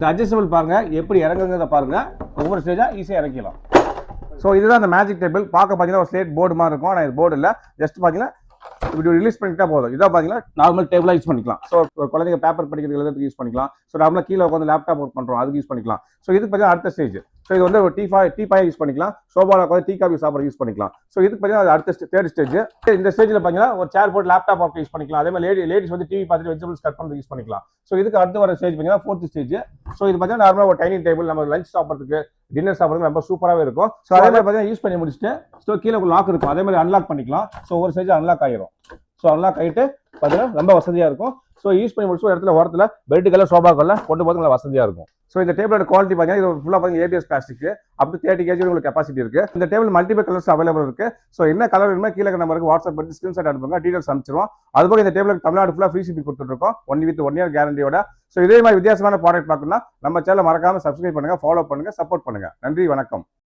இந்த அட்ஜஸ்டபிள் பாருங்க எப்படி இறங்குங்கிறத பாருங்க. ஒவ்வொரு ஸ்டேஜா ஈஸியாக இறக்கிடலாம். ஸோ இதுதான் அந்த மேஜிக் டேபிள். பார்க்க பார்த்தீங்கன்னா ஒரு ஸ்லேட் போர்டு மாதிரி இருக்கும். ஆனால் இது போர்டு இல்லை, ஜஸ்ட் பார்த்தீங்கன்னா இப்படி ரிலீஸ் பண்ணிட்டா போதும். இதான் பார்த்தீங்கன்னா நார்மல் டேபிளாக யூஸ் பண்ணிக்கலாம். ஸோ குழந்தைங்க பேப்பர் படிக்கிறது எழுதுறதுக்கு யூஸ் பண்ணிக்கலாம். ஸோ நார்மலாக கீழே உட்காந்து லேப்டாப் ஒர்க் பண்ணுறோம், அதுக்கு யூஸ் பண்ணிக்கலாம். ஸோ இதுக்கு பார்த்தீங்கன்னா அடுத்த ஸ்டேஜ். ஸோ இது வந்து ஒரு டீ பாய் யூஸ் பண்ணிக்கலாம். சோபாவில் உட்காந்து டீ காஃபி சாப்பிட யூஸ் பண்ணிக்கலாம். ஸோ இதுக்கு பார்த்தீங்கன்னா அடுத்த தேர்ட் ஸ்டேஜ். இந்த ஸ்டேஜில் பார்த்தீங்கன்னா ஒரு சேர் போட்டு லேப்டாப் ஒர்க் யூஸ் பண்ணிக்கலாம். அதே மாதிரி லேடிஸ் வந்து டிவி பார்த்துட்டு வெஜிடபிள்ஸ் கட் பண்ணுறது யூஸ் பண்ணிக்கலாம். ஸோ இதுக்கு அடுத்து வர ஸ்டேஜ் பார்த்தீங்கன்னா ஃபோர்த் ஸ்டேஜ். ஸோ இது பார்த்தீங்கன்னா நார்மலாக ஒரு டைனிங் டேபிள் நம்ம லஞ்ச் சாப்பிட்றதுக்கு டின்னர் சாப்பிட்றதுக்கு ரொம்ப சூப்பராகவே இருக்கும். ஸோ அதே மாதிரி பார்த்தீங்கன்னா யூஸ் பண்ணி முடிச்சுட்டு ஸோ கீழே லாக் இருக்கும், அதே மாதிரி அன்லாக் பண்ணிக்கலாம். ஸோ ஒரு ஸ்டேஜ் அன்லாக் ஆகிரும். ஸோ அன்லாக் ஆகிட்டு பார்த்தீங்கன்னா ரொம்ப வசதியாக இருக்கும். ஸோ யூஸ் பண்ணி முடிச்சு ஒரு இடத்துல ஓரத்தில் பெட்டுக்கெல்லாம் சோபாக்கெல்லாம் கொண்டு போது நல்லா வசதியாக இருக்கும். ஸோ இந்த டேபிளோட குவாலிட்டி பார்த்தீங்கன்னா இது ஃபுல்லாக பார்த்தீங்கன்னா ABS plastic, up to 30 kg உங்களுக்கு கெப்பாசிட்டி இருக்கு. இந்த டேபிள் மல்டிபிள் கலர்ஸ் அவைலபிள் இருக்கு. ஸோ என்ன கலர் வேணுமோ கீழே நம்பருக்கு வாட்ஸ்அப் பண்ணி ஸ்கிரீன்ஷாட் அனுப்புங்க, டீடைல்ஸ் அனுப்பிச்சிருவோம். அதுபோக இந்த டேபிளுக்கு தமிழ்நாடு ஃபுல்லாக ஃப்ரீ ஷிப்பிங் கொடுத்துருக்கோம், 1 year கேரண்டியோட. ஸோ இதே மாதிரி வித்தியாசமான ப்ராடக்ட் பார்க்கணும்னா நம்ம சேனலை மறக்காம சப்ஸ்கிரைப் பண்ணுங்க, ஃபாலோ பண்ணுங்க, சப்போர்ட் பண்ணுங்க. நன்றி, வணக்கம்.